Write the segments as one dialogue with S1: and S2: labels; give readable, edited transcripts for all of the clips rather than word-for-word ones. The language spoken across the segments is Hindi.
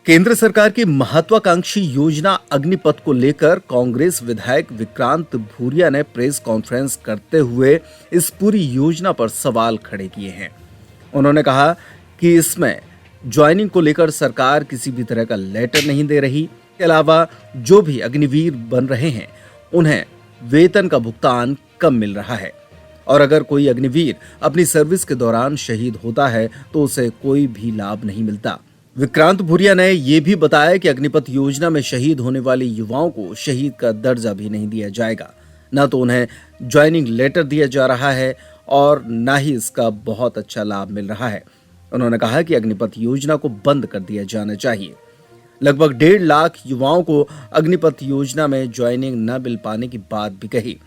S1: केंद्र सरकार की महत्वाकांक्षी योजना अग्निपथ को लेकर कांग्रेस विधायक विक्रांत भूरिया ने प्रेस कॉन्फ्रेंस करते हुए इस पूरी योजना पर सवाल खड़े किए हैं। उन्होंने कहा कि इसमें ज्वाइनिंग को लेकर सरकार किसी भी तरह का लेटर नहीं दे रही। इसके अलावा जो भी अग्निवीर बन रहे हैं उन्हें वेतन का भुगतान कम मिल रहा है और अगर कोई अग्निवीर अपनी सर्विस के दौरान शहीद होता है तो उसे कोई भी लाभ नहीं मिलता। विक्रांत भूरिया ने यह भी बताया कि अग्निपथ योजना में शहीद होने वाले युवाओं को शहीद का दर्जा भी नहीं दिया जाएगा, न तो उन्हें ज्वाइनिंग लेटर दिया जा रहा है और न ही इसका बहुत अच्छा लाभ मिल रहा है। उन्होंने कहा कि अग्निपथ योजना को बंद कर दिया जाना चाहिए। लगभग 1.5 लाख युवाओं को अग्निपथ योजना में ज्वाइनिंग न मिल पाने की बात भी कही।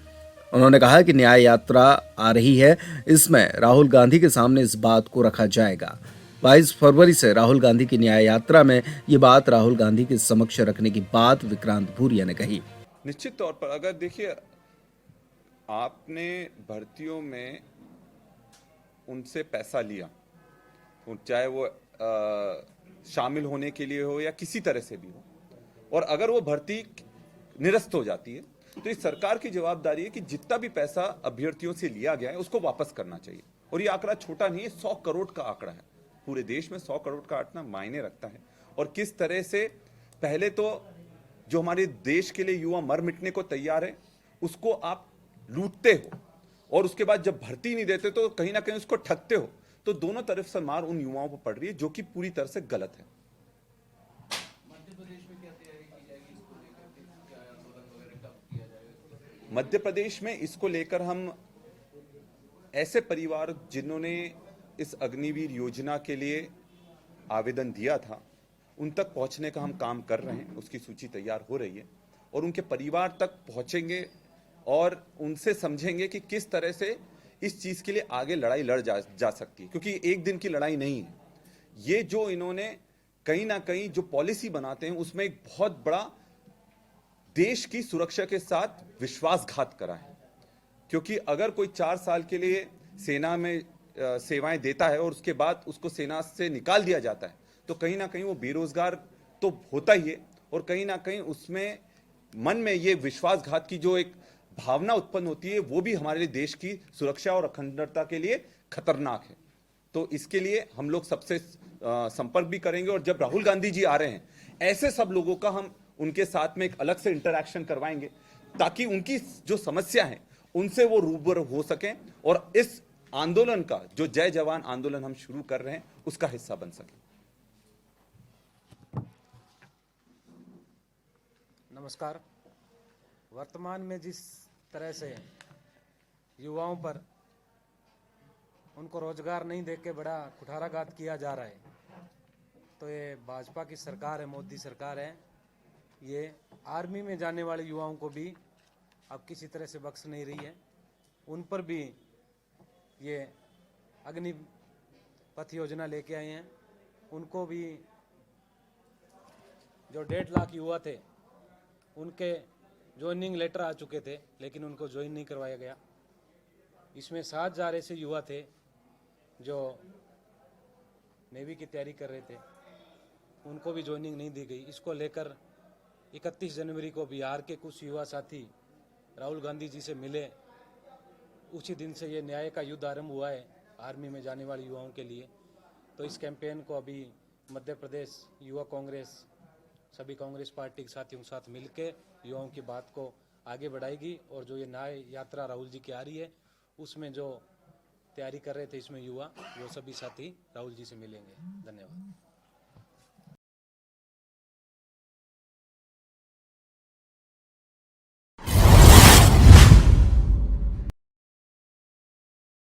S1: उन्होंने कहा कि न्याय यात्रा आ रही है, इसमें राहुल गांधी के सामने इस बात को रखा जाएगा। 22 फरवरी से राहुल गांधी की न्याय यात्रा में ये बात राहुल गांधी के समक्ष रखने की बात विक्रांत भूरिया ने कही।
S2: निश्चित तौर पर अगर देखिए आपने भर्तियों में उनसे पैसा लिया, चाहे वो शामिल होने के लिए हो या किसी तरह से भी हो, और अगर वो भर्ती निरस्त हो जाती है तो इस सरकार की जवाबदारी है कि जितना भी पैसा अभ्यर्थियों से लिया गया है उसको वापस करना चाहिए। और ये आंकड़ा छोटा नहीं है, 100 करोड़ का आंकड़ा है। पूरे देश में 100 करोड़ का आंकड़ा मायने रखता है। और किस तरह से पहले तो जो हमारे देश के लिए युवा मर मिटने को तैयार है उसको आप लूटते हो, और उसके बाद जब भर्ती नहीं देते तो कहीं ना कहीं उसको ठगते हो। तो दोनों तरफ से मार उन युवाओं पर पड़ रही है, जो कि पूरी तरह से गलत है। मध्य प्रदेश में इसको लेकर हम ऐसे परिवार जिन्होंने इस अग्निवीर योजना के लिए आवेदन दिया था उन तक पहुंचने का हम काम कर रहे हैं। उसकी सूची तैयार हो रही है और उनके परिवार तक पहुंचेंगे और उनसे समझेंगे कि किस तरह से इस चीज के लिए आगे लड़ाई लड़ जा सकती है, क्योंकि एक दिन की लड़ाई नहीं है ये। जो इन्होंने कहीं ना कहीं जो पॉलिसी बनाते हैं उसमें एक बहुत बड़ा देश की सुरक्षा के साथ विश्वासघात करा है। क्योंकि अगर कोई 4 साल के लिए सेना में सेवाएं देता है और उसके बाद उसको सेना से निकाल दिया जाता है तो कहीं ना कहीं वो बेरोजगार तो होता ही है, और कहीं ना कहीं उसमें मन में ये विश्वासघात की जो एक भावना उत्पन्न होती है वो भी हमारे देश की सुरक्षा और अखंडता के लिए खतरनाक है। तो इसके लिए हम लोग सबसे संपर्क भी करेंगे, और जब राहुल गांधी जी आ रहे हैं ऐसे सब लोगों का हम उनके साथ में एक अलग से इंटरैक्शन करवाएंगे ताकि उनकी जो समस्या है उनसे वो रूबरू हो सकें और इस आंदोलन का जो जय जवान आंदोलन हम शुरू कर रहे हैं उसका हिस्सा बन सकें।
S3: नमस्कार। वर्तमान में जिस तरह से युवाओं पर उनको रोजगार नहीं देके बड़ा कुठाराघात किया जा रहा है, तो ये भाजपा की सरकार है, मोदी सरकार है, ये आर्मी में जाने वाले युवाओं को भी अब किसी तरह से बख्श नहीं रही है। उन पर भी ये अग्निपथ योजना लेके आए हैं। उनको भी जो 1.5 लाख युवा थे उनके ज्वाइनिंग लेटर आ चुके थे, लेकिन उनको ज्वाइन नहीं करवाया गया। इसमें 7,000 ऐसे युवा थे जो नेवी की तैयारी कर रहे थे, उनको भी ज्वाइनिंग नहीं दी गई। इसको लेकर 31 जनवरी को बिहार के कुछ युवा साथी राहुल गांधी जी से मिले। उसी दिन से ये न्याय का युद्ध आरंभ हुआ है आर्मी में जाने वाले युवाओं के लिए। तो इस कैंपेन को अभी मध्य प्रदेश युवा कांग्रेस सभी कांग्रेस पार्टी के साथियों के साथ मिलकर युवाओं की बात को आगे बढ़ाएगी, और जो ये न्याय यात्रा राहुल जी की आ रही है उसमें जो तैयारी कर रहे थे इसमें युवा, वो सभी साथी राहुल जी से मिलेंगे। धन्यवाद।